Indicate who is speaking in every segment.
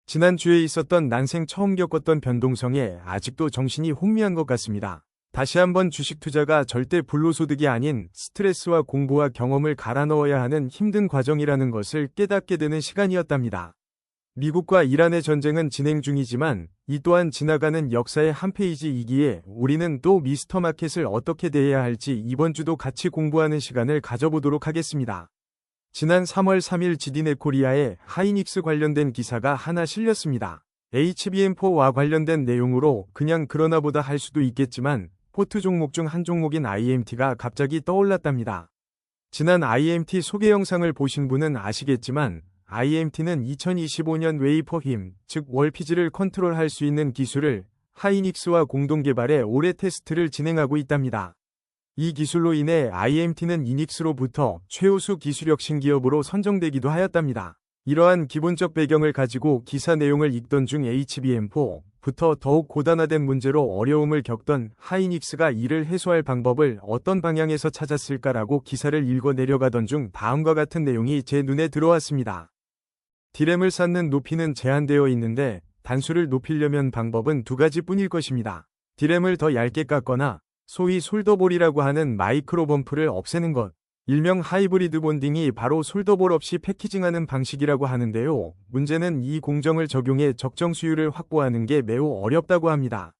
Speaker 1: 지난주에 있었던 난생 처음 겪었던 변동성에 아직도 정신이 혼미한 것 같습니다. 다시 한번 주식 투자가 절대 불로소득이 아닌 스트레스와 공부와 경험을 갈아 넣어야 하는 힘든 과정이라는 것을 깨닫게 되는 시간이었답니다. 미국과 이란의 전쟁은 진행 중이지만 이 또한 지나가는 역사의 한 페이지이기에 우리는 또 미스터 마켓을 어떻게 대해야 할지 이번 주도 같이 공부하는 시간을 가져보도록 하겠습니다. 지난 3월 3일 GD네코리아에 하이닉스 관련된 기사가 하나 실렸습니다. HBM4와 관련된 내용으로 그냥 그러나 보다 할 수도 있겠지만 포트 종목 중 한 종목인 IMT가 갑자기 떠올랐답니다. 지난 IMT 소개 영상을 보신 분은 아시겠지만 IMT는 2025년 웨이퍼 힘, 즉 월피즈를 컨트롤할 수 있는 기술을 하이닉스와 공동 개발해 올해 테스트를 진행하고 있답니다. 이 기술로 인해 IMT는 이닉스로부터 최우수 기술력 신기업으로 선정되기도 하였답니다. 이러한 기본적 배경을 가지고 기사 내용을 읽던 중 HBM4부터 더욱 고단화된 문제로 어려움을 겪던 하이닉스가 이를 해소할 방법을 어떤 방향에서 찾았을까라고 기사를 읽어 내려가던 중 다음과 같은 내용이 제 눈에 들어왔습니다. D램을 쌓는 높이는 제한되어 있는데 단수를 높이려면 방법은 두 가지뿐일 것입니다. D램을 더 얇게 깎거나 소위 솔더볼이라고 하는 마이크로 범프를 없애는 것, 일명 하이브리드 본딩이 바로 솔더볼 없이 패키징하는 방식이라고 하는데요. 문제는 이 공정을 적용해 적정 수율을 확보하는 게 매우 어렵다고 합니다.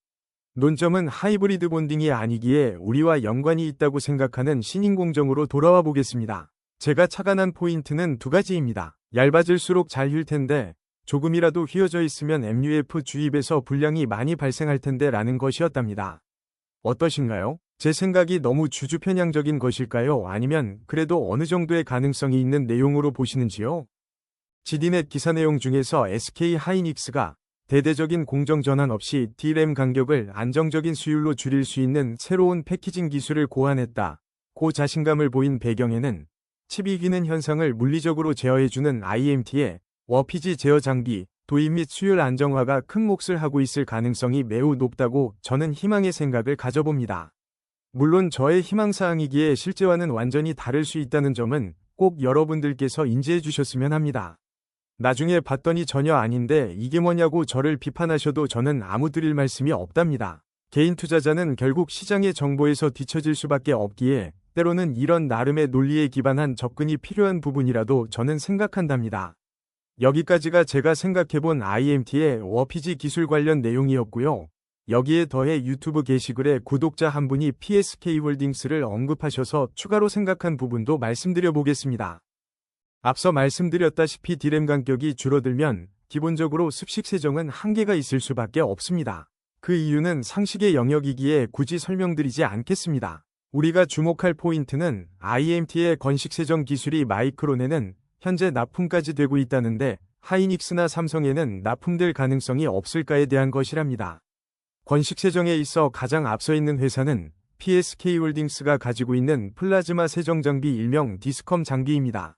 Speaker 1: 논점은 하이브리드 본딩이 아니기에 우리와 연관이 있다고 생각하는 신인 공정으로 돌아와 보겠습니다. 제가 착안한 포인트는 두 가지입니다. 얇아질수록 잘 휠 텐데 조금이라도 휘어져 있으면 MUF 주입에서 불량이 많이 발생할 텐데 라는 것이었답니다. 어떠신가요? 제 생각이 너무 주주편향적인 것일까요? 아니면 그래도 어느 정도의 가능성이 있는 내용으로 보시는지요? GD넷 기사 내용 중에서 SK 하이닉스가 대대적인 공정 전환 없이 D램 간격을 안정적인 수율로 줄일 수 있는 새로운 패키징 기술을 고안했다. 고 자신감을 보인 배경에는 칩이 휘는 현상을 물리적으로 제어해주는 IMT의 워피지 제어 장비, 도입 및 수율 안정화가 큰 몫을 하고 있을 가능성이 매우 높다고 저는 희망의 생각을 가져봅니다. 물론 저의 희망사항이기에 실제와는 완전히 다를 수 있다는 점은 꼭 여러분들께서 인지해 주셨으면 합니다. 나중에 봤더니 전혀 아닌데 이게 뭐냐고 저를 비판하셔도 저는 아무 드릴 말씀이 없답니다. 개인 투자자는 결국 시장의 정보에서 뒤처질 수밖에 없기에 때로는 이런 나름의 논리에 기반한 접근이 필요한 부분이라도 저는 생각한답니다. 여기까지가 제가 생각해본 IMT의 워피지 기술 관련 내용이었고요. 여기에 더해 유튜브 게시글에 구독자 한 분이 PSK홀딩스를 언급하셔서 추가로 생각한 부분도 말씀드려 보겠습니다. 앞서 말씀드렸다시피 D램 간격이 줄어들면 기본적으로 습식 세정은 한계가 있을 수밖에 없습니다. 그 이유는 상식의 영역이기에 굳이 설명드리지 않겠습니다. 우리가 주목할 포인트는 IMT의 건식 세정 기술이 마이크론에는 현재 납품까지 되고 있다는데 하이닉스나 삼성에는 납품될 가능성이 없을까에 대한 것이랍니다. 건식 세정에 있어 가장 앞서 있는 회사는 PSK홀딩스가 가지고 있는 플라즈마 세정 장비 일명 디스컴 장비입니다.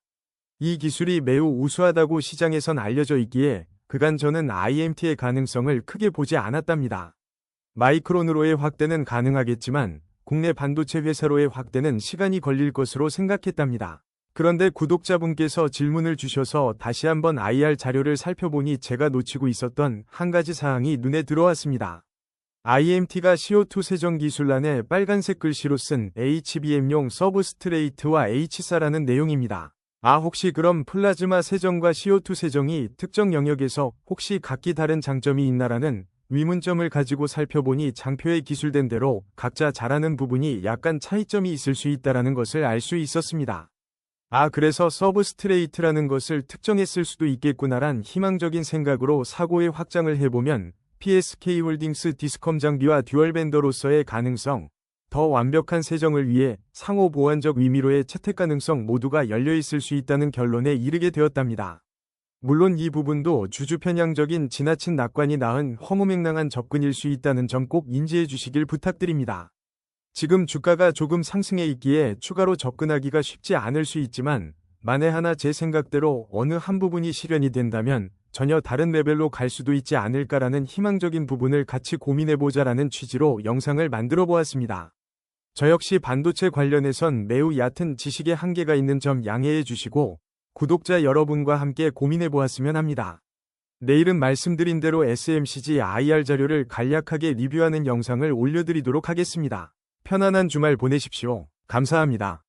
Speaker 1: 이 기술이 매우 우수하다고 시장에선 알려져 있기에 그간 저는 IMT의 가능성을 크게 보지 않았답니다. 마이크론으로의 확대는 가능하겠지만 국내 반도체 회사로의 확대는 시간이 걸릴 것으로 생각했답니다. 그런데 구독자분께서 질문을 주셔서 다시 한번 IR 자료를 살펴보니 제가 놓치고 있었던 한 가지 사항이 눈에 들어왔습니다. IMT가 CO2 세정 기술란에 빨간색 글씨로 쓴 HBM용 서브스트레이트와 H사라는 내용입니다. 혹시 그럼 플라즈마 세정과 CO2 세정이 특정 영역에서 혹시 각기 다른 장점이 있나라는 의문점을 가지고 살펴보니 장표에 기술된 대로 각자 잘하는 부분이 약간 차이점이 있을 수 있다는 것을 알 수 있었습니다. 그래서 서브스트레이트라는 것을 특정했을 수도 있겠구나란 희망적인 생각으로 사고의 확장을 해보면 PSK홀딩스 디스컴 장비와 듀얼 벤더로서의 가능성, 더 완벽한 세정을 위해 상호 보완적 의미로의 채택 가능성 모두가 열려있을 수 있다는 결론에 이르게 되었답니다. 물론 이 부분도 주주 편향적인 지나친 낙관이 낳은 허무맹랑한 접근일 수 있다는 점 꼭 인지해 주시길 부탁드립니다. 지금 주가가 조금 상승해 있기에 추가로 접근하기가 쉽지 않을 수 있지만 만에 하나 제 생각대로 어느 한 부분이 실현이 된다면 전혀 다른 레벨로 갈 수도 있지 않을까라는 희망적인 부분을 같이 고민해보자라는 취지로 영상을 만들어 보았습니다. 저 역시 반도체 관련해선 매우 얕은 지식의 한계가 있는 점 양해해 주시고 구독자 여러분과 함께 고민해 보았으면 합니다. 내일은 말씀드린 대로 SMCG IR 자료를 간략하게 리뷰하는 영상을 올려드리도록 하겠습니다. 편안한 주말 보내십시오. 감사합니다.